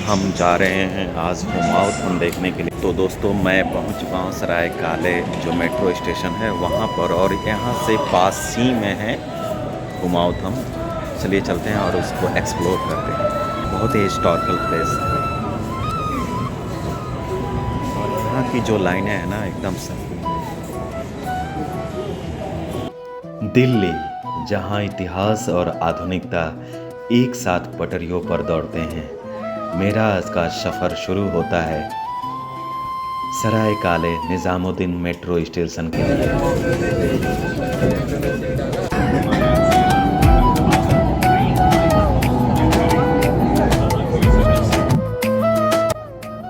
हम जा रहे हैं आज हुमायूं देखने के लिए। तो दोस्तों मैं पहुंच चुका हूं सराय काले जो मेट्रो स्टेशन है वहां पर, और यहां से पास ही में है हुमायूं। चलिए चलते हैं और उसको एक्सप्लोर करते हैं। बहुत ही हिस्टोरिकल प्लेस है और यहाँ की जो लाइनें हैं ना एकदम सब। दिल्ली, जहाँ इतिहास और आधुनिकता एक साथ पटरियों पर दौड़ते हैं, मेरा आज का सफ़र शुरू होता है सराय काले निज़ामुद्दीन मेट्रो स्टेशन के लिए।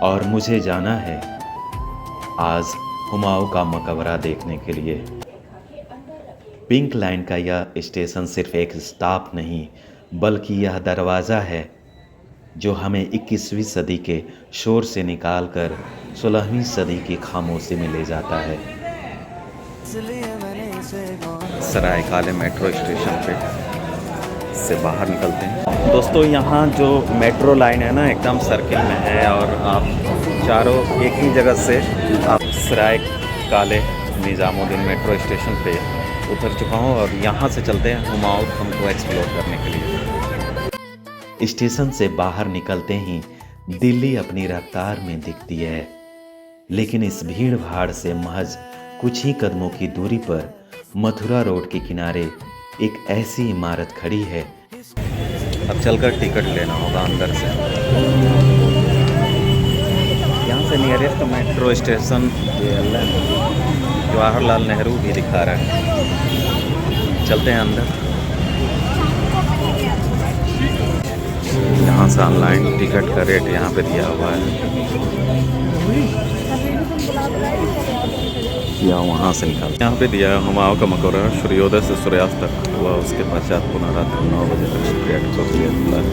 और मुझे जाना है आज हुमायूं का मकबरा देखने के लिए। पिंक लाइन का यह स्टेशन सिर्फ एक स्टॉप नहीं बल्कि यह दरवाज़ा है जो हमें 21वीं सदी के शोर से निकालकर 16वीं सदी की खामोशी में ले जाता है। सराय काले मेट्रो स्टेशन पे से बाहर निकलते हैं। दोस्तों यहाँ जो मेट्रो लाइन है ना एकदम सर्किल में है और आप चारों एक ही जगह से आप सराय काले निज़ामुद्दीन मेट्रो स्टेशन पे उतर चुका हूँ और यहाँ से चलते हैं हुमायूं को एक्सप्लोर करने के लिए। स्टेशन से बाहर निकलते ही दिल्ली अपनी रफ्तार में दिखती है, लेकिन इस भीड़ भाड़ से महज कुछ ही कदमों की दूरी पर मथुरा रोड के किनारे एक ऐसी इमारत खड़ी है। अब चलकर टिकट लेना होगा अंदर से। यहाँ से nearest metro station Jawaharlal Nehru भी दिखा रहा है। चलते हैं अंदर। यहाँ से ऑनलाइन टिकट का रेट यहाँ पे दिया हुआ है या वहाँ से निकाल। यहाँ पे दिया है हुमायूं का मकबरा सूर्योदय से सूर्यास्त तक हुआ, उसके पश्चात पुनः रात्रि 9 बजे तक गेट को खुला है।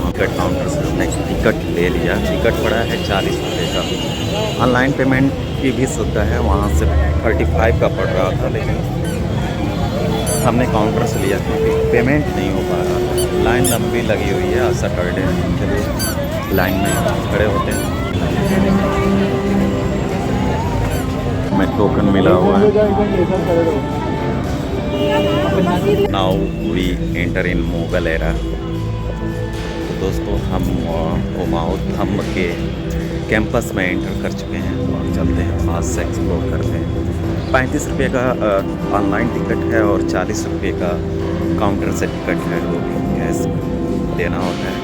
टिकट काउंटर से हमने टिकट ले लिया। टिकट पड़ा है 40 रुपये का। ऑनलाइन पेमेंट की भी सुविधा है, वहाँ से 35 का पड़ रहा था, लेकिन हमने काउंटर से लिया क्योंकि पेमेंट नहीं हो पा रहा। लाइन लंबी लगी हुई है, आज सैटरडे के लिए लाइन में खड़े होते हैं। में टोकन मिला हुआ है। Now we enter in Mughal era. तो दोस्तों हम हुमायूं के कैंपस में एंटर कर चुके हैं और चलते हैं पास से एक्सप्लोर करते हैं। 35 रुपये का ऑनलाइन टिकट है और 40 रुपये का काउंटर से टिकट है, वो कैश देना होता है।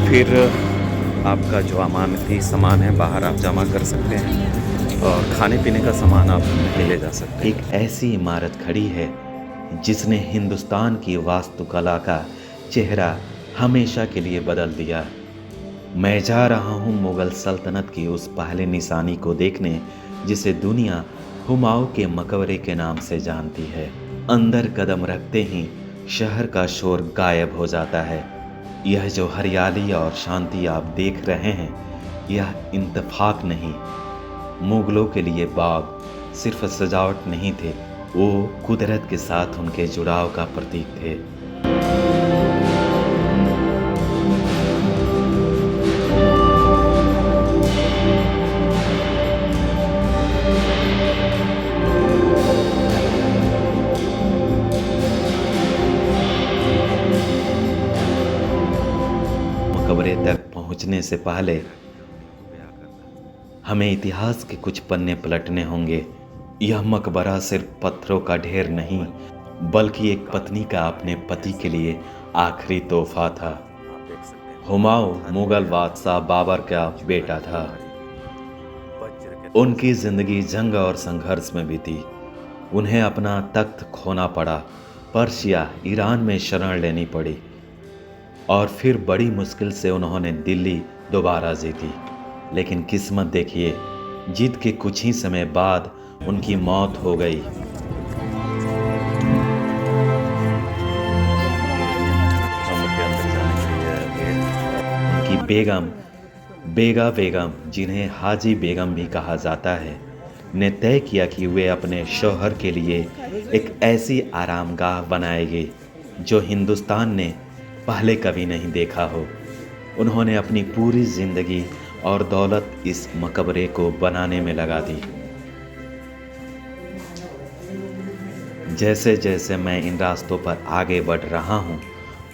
फिर आपका जो अमानती सामान है बाहर आप जमा कर सकते हैं और खाने पीने का सामान आप ले जा सकते हैं। एक ऐसी इमारत खड़ी है जिसने हिंदुस्तान की वास्तुकला का चेहरा हमेशा के लिए बदल दिया। मैं जा रहा हूँ मुग़ल सल्तनत की उस पहले निशानी को देखने जिसे दुनिया हुमायूं के मकबरे के नाम से जानती है। अंदर कदम रखते ही शहर का शोर गायब हो जाता है। यह जो हरियाली और शांति आप देख रहे हैं, यह इत्तेफाक नहीं। मुगलों के लिए बाग सिर्फ सजावट नहीं थे, वो कुदरत के साथ उनके जुड़ाव का प्रतीक थे। मकबरे तक पहुंचने से पहले हमें इतिहास के कुछ पन्ने पलटने होंगे। यह मकबरा सिर्फ पत्थरों का ढेर नहीं बल्कि एक पत्नी का अपने पति के लिए आखिरी तोहफा था। हुमायूं मुगल बादशाह बाबर का बेटा था। उनकी जिंदगी जंग और संघर्ष में बीती। उन्हें अपना तख्त खोना पड़ा, पर्शिया ईरान में शरण लेनी पड़ी और फिर बड़ी मुश्किल से उन्होंने दिल्ली दोबारा जीती। लेकिन किस्मत देखिए, जीत के कुछ ही समय बाद उनकी मौत हो गई। उनकी बेगम जिन्हें हाजी बेगम भी कहा जाता है, ने तय किया कि वे अपने शौहर के लिए एक ऐसी आरामगाह बनाएंगे जो हिंदुस्तान ने पहले कभी नहीं देखा हो। उन्होंने अपनी पूरी ज़िंदगी और दौलत इस मकबरे को बनाने में लगा दी। जैसे जैसे मैं इन रास्तों पर आगे बढ़ रहा हूँ,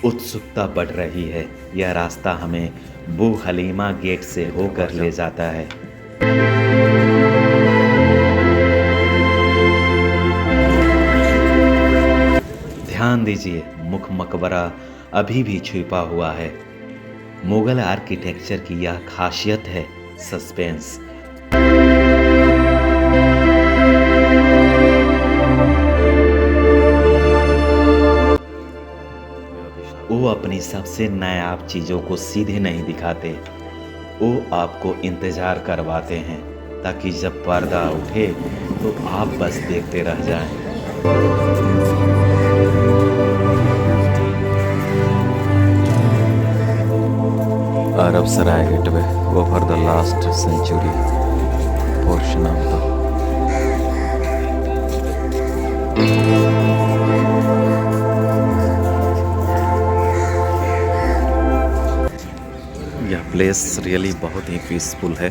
उत्सुकता बढ़ रही है। यह रास्ता हमें बू हलीमा गेट से होकर ले जाता है। ध्यान दीजिए, मुख्य मकबरा अभी भी छुपा हुआ है। मुगल आर्किटेक्चर की यह खासियत है, सस्पेंस। वो अपनी सबसे नायाब चीज़ों को सीधे नहीं दिखाते, वो आपको इंतज़ार करवाते हैं ताकि जब पर्दा उठे तो आप बस देखते रह जाएं। Arab Sarai gateway over the last century portion of the यह प्लेस रियली बहुत ही पीसफुल है।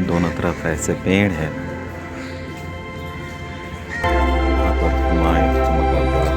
दोनों तरफ ऐसे पेड़ हैं। यहाँ पर हुमायूं का मकबरा।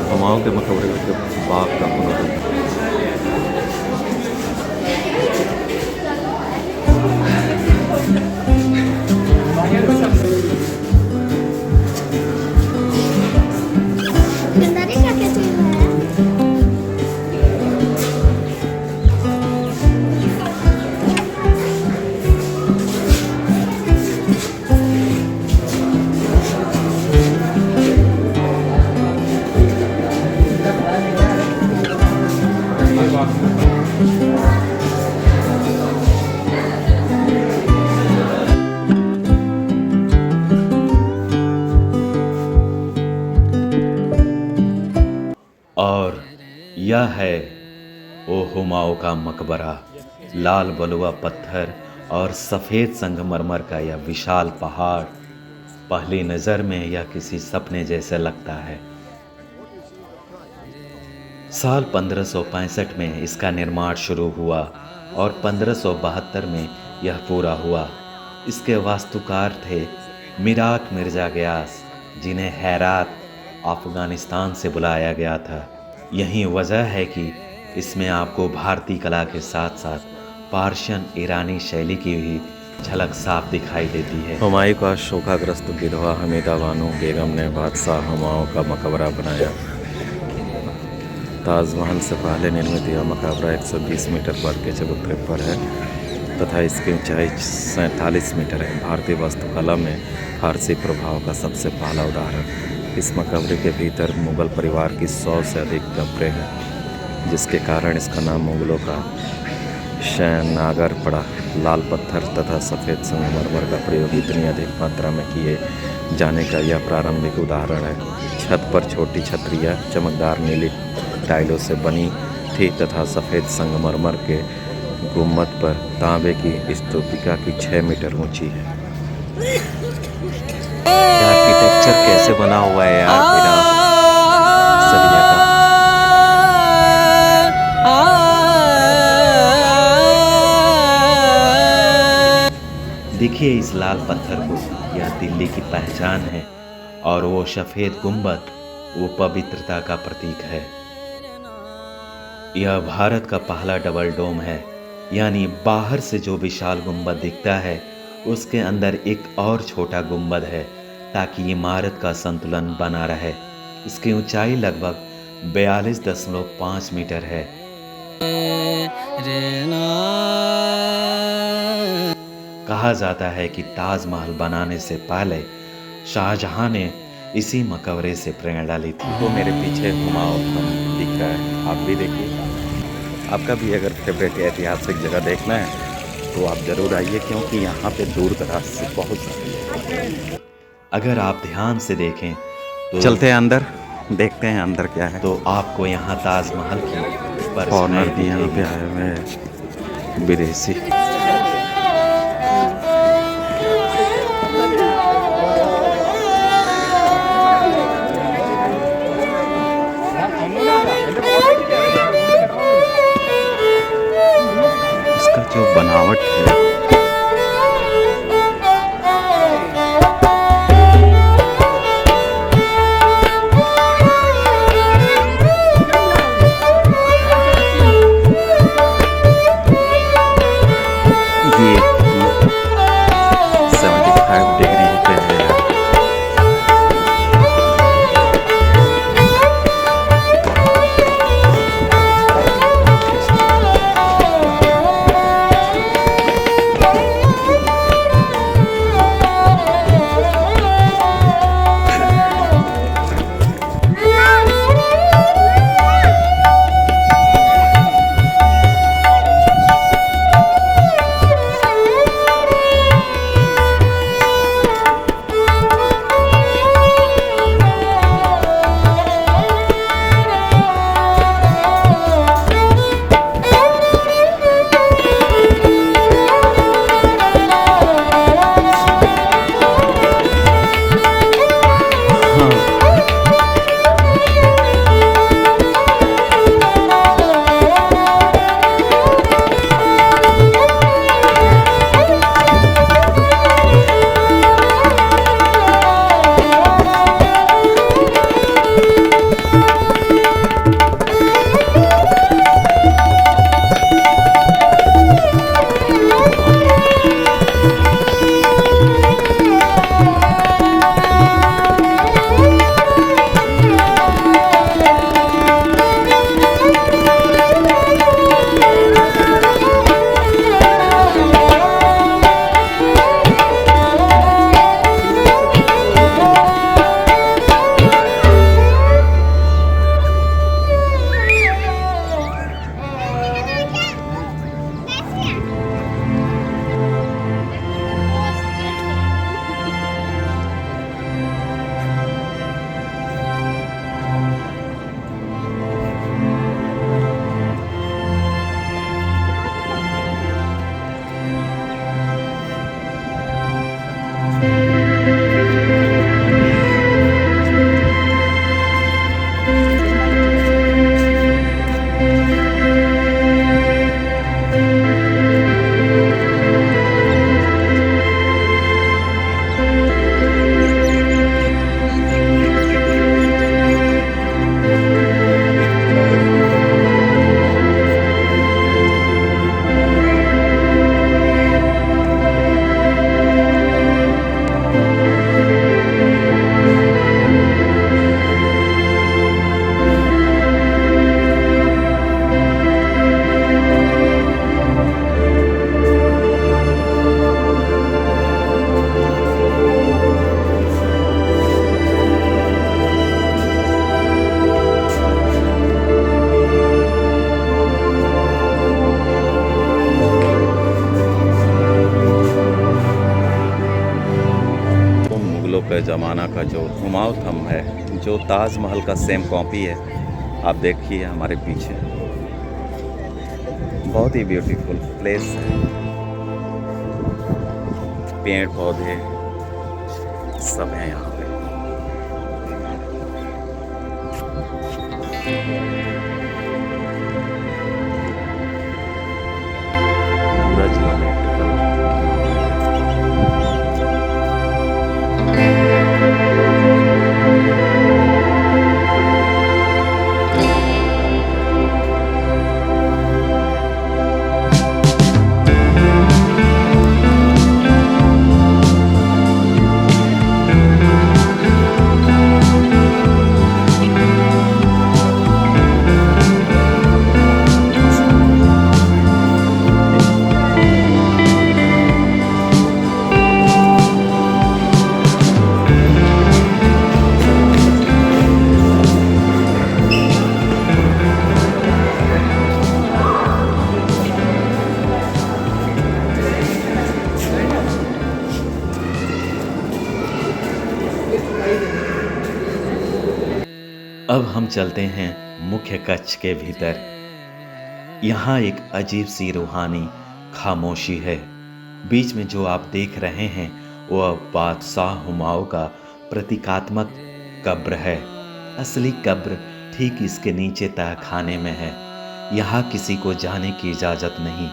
हुमायूं के मकबरे के बाग का पुनरुद्धार। और यह है वो हुमायूं का मकबरा। लाल बलुआ पत्थर और सफ़ेद संगमरमर का यह विशाल पहाड़, पहली नज़र में यह किसी सपने जैसे लगता है। साल 1565 में इसका निर्माण शुरू हुआ और 1572 में यह पूरा हुआ। इसके वास्तुकार थे मिराक मिर्ज़ा गियास, जिन्हें हेरात अफ़गानिस्तान से बुलाया गया था। यही वजह है कि इसमें आपको भारतीय कला के साथ साथ पार्शियन ईरानी शैली की भी झलक साफ दिखाई देती है। हुमायूं का शोकाग्रस्त विधवा हमीदा बानो बेगम ने बादशाह हुमायूं का मकबरा बनाया। ताजमहल से पहले निर्मित यह मकबरा 120 मीटर वर्ग के चबूतरे पर है तथा इसकी ऊंचाई 47 मीटर है। भारतीय वास्तुकला में फारसी प्रभाव का सबसे पहला उदाहरण। इस मकबरे के भीतर मुग़ल परिवार की 100 से अधिक कब्रें हैं, जिसके कारण इसका नाम मुग़लों का शयनागार पड़ा। लाल पत्थर तथा सफ़ेद संगमरमर का प्रयोग इतनी अधिक मात्रा में किए जाने का यह प्रारंभिक उदाहरण है। छत पर छोटी छतरियाँ चमकदार नीली टाइलों से बनी थी तथा सफ़ेद संगमरमर के गुम्बद पर तांबे की स्तूपिका की 6 मीटर ऊंची है। आर्किटेक्चर कैसे बना हुआ है यार, बिना सरिया का। देखिए इस लाल पत्थर को, यह दिल दिल्ली की पहचान है और वो सफ़ेद गुंबद वो पवित्रता का प्रतीक है। यह भारत का पहला डबल डोम है, यानी बाहर से जो विशाल गुंबद दिखता है उसके अंदर एक और छोटा गुंबद है ताकि इमारत का संतुलन बना रहे। इसकी ऊंचाई लगभग 42.5 मीटर है। कहा जाता है कि ताजमहल बनाने से पहले शाहजहां ने इसी मकबरे से प्रेरणा ली थी। तो मेरे पीछे हुमायूं थंब दिख रहा है, आप भी देखिए। आपका भी अगर फेवरेट ऐतिहासिक जगह देखना है तो आप ज़रूर आइए, क्योंकि यहाँ पे दूर दराज से बहुत सारे। अगर आप ध्यान से देखें तो चलते हैं अंदर, देखते हैं अंदर क्या है। तो आपको यहाँ ताजमहल की फॉरनर भी यहाँ पे आए हुए हैं, विदेशी। इसका जो बनावट है ये 75 डिग्री पे है। के ज़माना का जो हुमायूं थंब है, जो ताजमहल का सेम कॉपी है, आप देखिए हमारे पीछे। बहुत ही ब्यूटीफुल प्लेस है, पेड़ पौधे सब हैं यहाँ पे। पूरा जिला अब हम चलते हैं मुख्य कक्ष के भीतर। यहाँ एक अजीब सी रूहानी खामोशी है। बीच में जो आप देख रहे हैं वह बादशाह हुमायूं का प्रतीकात्मक कब्र है। असली कब्र ठीक इसके नीचे तहखाने में है। यहाँ किसी को जाने की इजाज़त नहीं।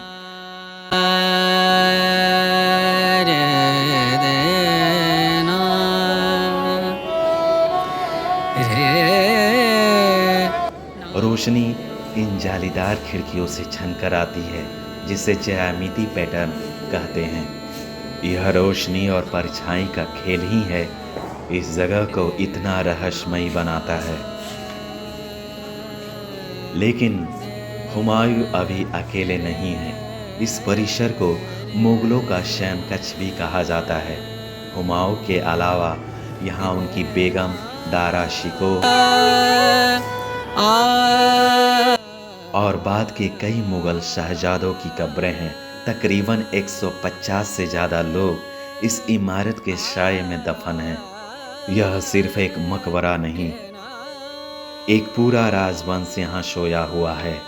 रोशनी इन जालीदार खिड़कियों से छनकर आती है, जिसे ज्यामिति पैटर्न कहते हैं। यह रोशनी और परछाई का खेल ही है इस जगह को इतना रहस्यमयी बनाता है। लेकिन हुमायूं अभी अकेले नहीं हैं। इस परिसर को मुगलों का शयन कक्ष भी कहा जाता है। हुमायूं के अलावा यहाँ उनकी बेगम दारा शिको और बाद के कई मुगल शहजादों की कब्रें हैं। तकरीबन 150 से ज़्यादा लोग इस इमारत के साये में दफन हैं। यह सिर्फ एक मकबरा नहीं, एक पूरा राजवंश यहाँ सोया हुआ है।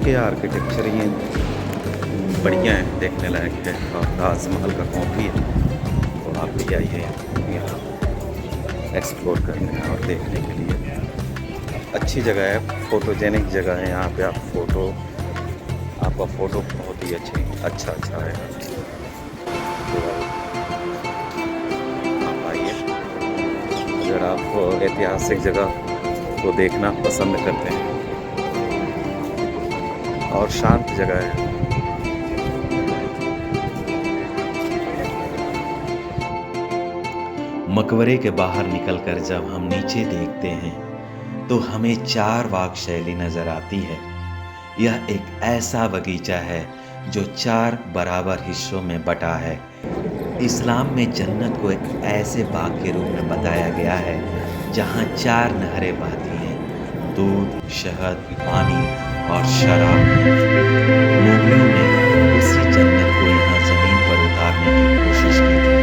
के आर्किटेक्चर ये बढ़िया है, देखने लायक है। और ताजमहल का कॉपी है, तो आप भी आइए यहाँ एक्सप्लोर करने और देखने के लिए। अच्छी जगह है, फोटोजेनिक जगह है। यहाँ पे आपका फ़ोटो बहुत ही अच्छा आएगा। तो आप आइए, अगर आप ऐतिहासिक जगह को देखना पसंद करते हैं और शांत जगह है। मकबरे के बाहर निकलकर जब हम नीचे देखते हैं तो हमें 4 वाक शैली नज़र आती है। यह एक ऐसा बगीचा है जो 4 बराबर हिस्सों में बटा है। इस्लाम में जन्नत को एक ऐसे बाग के रूप में बताया गया है जहाँ 4 नहरें बहती हैं। दूध, शहद, पानी और शराब मुगलों ने उसी जन्नत को यहाँ जमीन पर उतारने की कोशिश की थी।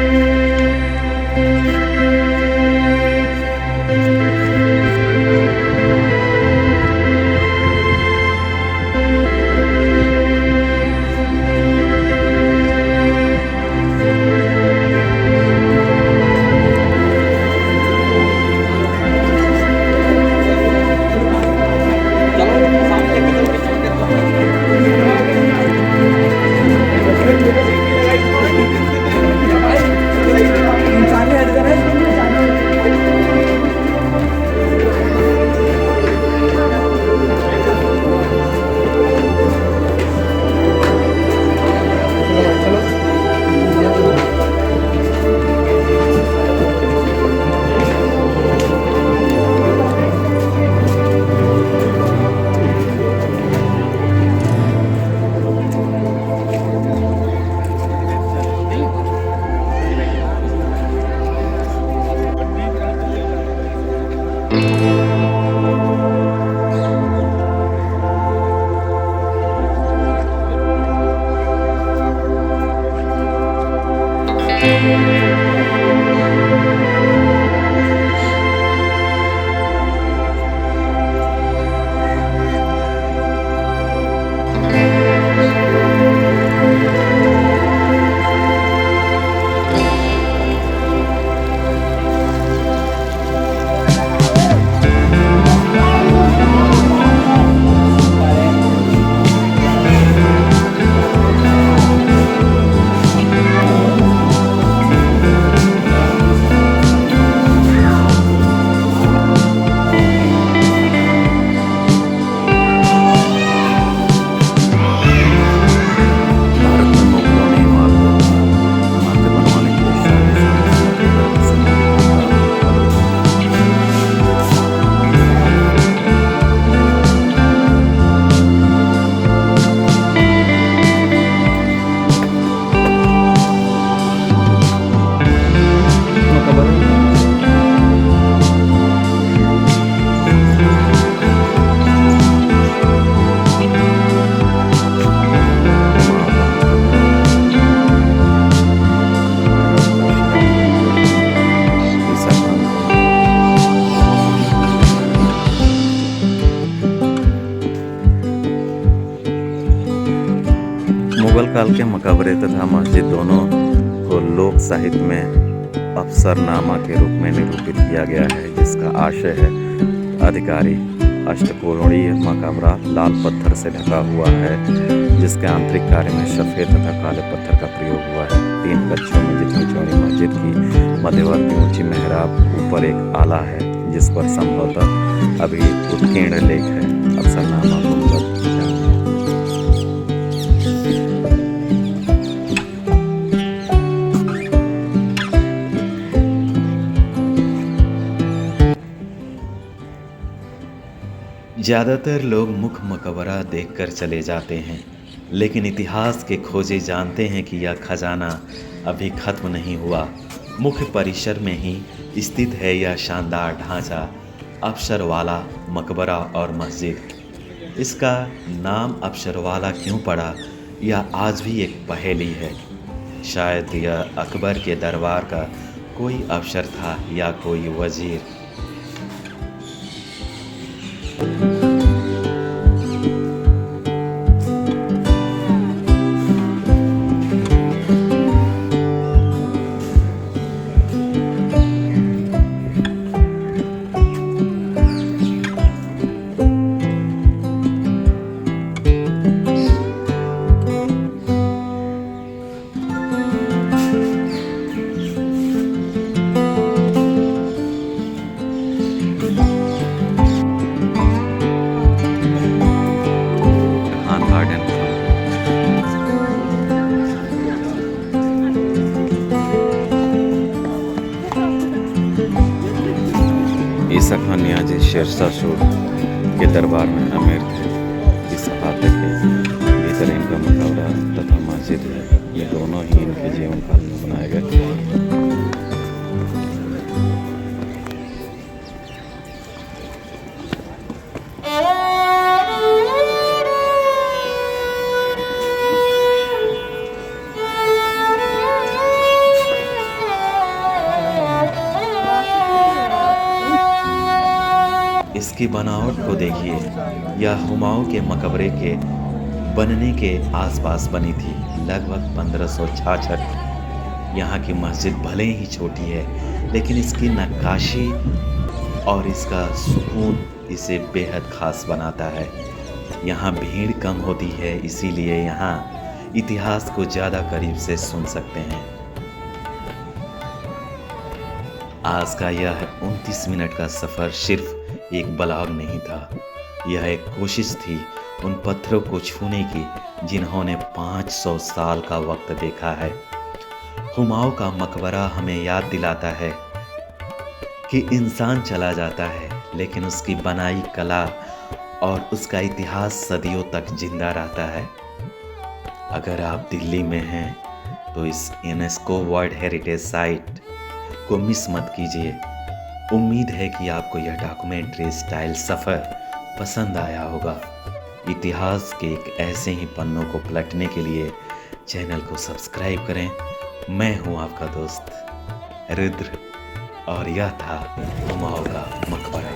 मुगल काल के मकबरे तथा मस्जिद दोनों को लोक साहित्य में अफसरनामा के रूप में निरूपित किया गया है, जिसका आशय है अधिकारी। अष्टकोणीय मकबरा लाल पत्थर से ढका हुआ है, जिसके आंतरिक कार्य में सफ़ेद तथा काले पत्थर का प्रयोग हुआ है। 3 कक्षों में जितनी चौड़ी मस्जिद की मध्यवर्ती ऊंची मेहराब, ऊपर एक आला है जिस पर संभवतः अभी उत्कीर्ण लेख है। अफसरनामा गुंबद ज़्यादातर लोग मुख्य मकबरा देखकर चले जाते हैं, लेकिन इतिहास के खोजे जानते हैं कि यह खजाना अभी खत्म नहीं हुआ। मुख्य परिसर में ही स्थित है यह शानदार ढांचा, अफसरवाला मकबरा और मस्जिद। इसका नाम अफसरवाला क्यों पड़ा, यह आज भी एक पहेली है। शायद यह अकबर के दरबार का कोई अफसर था या कोई वजीर। ईसा खान नियाज़ी शेरशाह सूर के दरबार में अमीर थे। इस अहाते के भीतर इनका मकबरा तथा मस्जिद है। ये दोनों ही इनके जीवन काल में बनाए गए। इसकी बनावट को देखिए, यह हुमायूं के मकबरे के बनने के आसपास बनी थी, लगभग 1566। यहाँ की मस्जिद भले ही छोटी है, लेकिन इसकी नक्काशी और इसका सुकून इसे बेहद खास बनाता है। यहाँ भीड़ कम होती है, इसीलिए यहाँ इतिहास को ज़्यादा करीब से सुन सकते हैं। आज का यह 29 मिनट का सफ़र सिर्फ एक ब्लॉग नहीं था, यह एक कोशिश थी उन पत्थरों को छूने की जिन्होंने 500 साल का वक्त देखा है। हुमायूं का मकबरा हमें याद दिलाता है कि इंसान चला जाता है, लेकिन उसकी बनाई कला और उसका इतिहास सदियों तक जिंदा रहता है। अगर आप दिल्ली में हैं तो इस यूनेस्को वर्ल्ड हेरिटेज साइट को मिस मत कीजिए। उम्मीद है कि आपको यह डॉक्यूमेंट्री स्टाइल सफ़र पसंद आया होगा। इतिहास के एक ऐसे ही पन्नों को पलटने के लिए चैनल को सब्सक्राइब करें। मैं हूं आपका दोस्त रुद्र और यह था हुमायूं का मकबरा।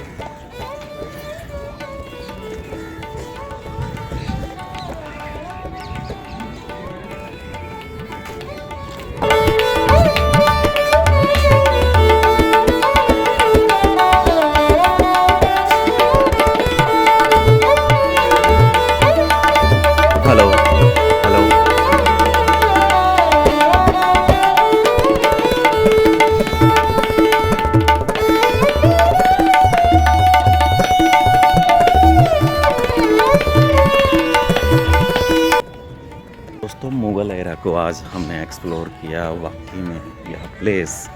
हेलो हेलो दोस्तों, मुग़ल एरा को आज हमने एक्सप्लोर किया। वाकई में यह प्लेस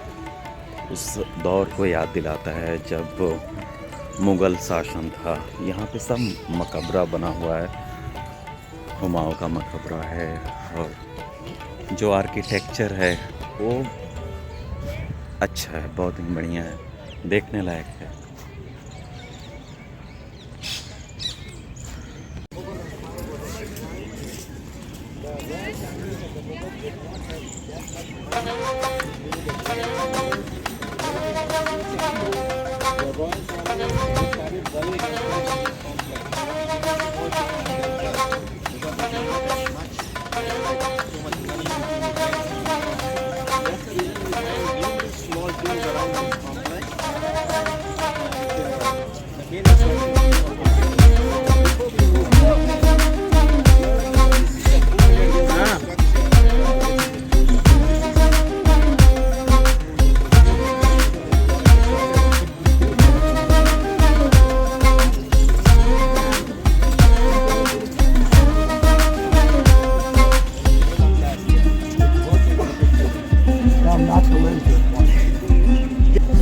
उस दौर को याद दिलाता है जब मुग़ल शासन था। यहाँ पे सब मकबरा बना हुआ है, हुमायूं का मकबरा है, और जो आर्किटेक्चर है वो अच्छा है, बहुत ही बढ़िया है, देखने लायक है।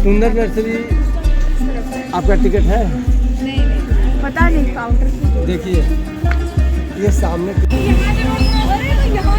सुंदर नर्सरी आपका टिकट है? नहीं पता नहीं, काउंटर देखिए ये सामने यहाँ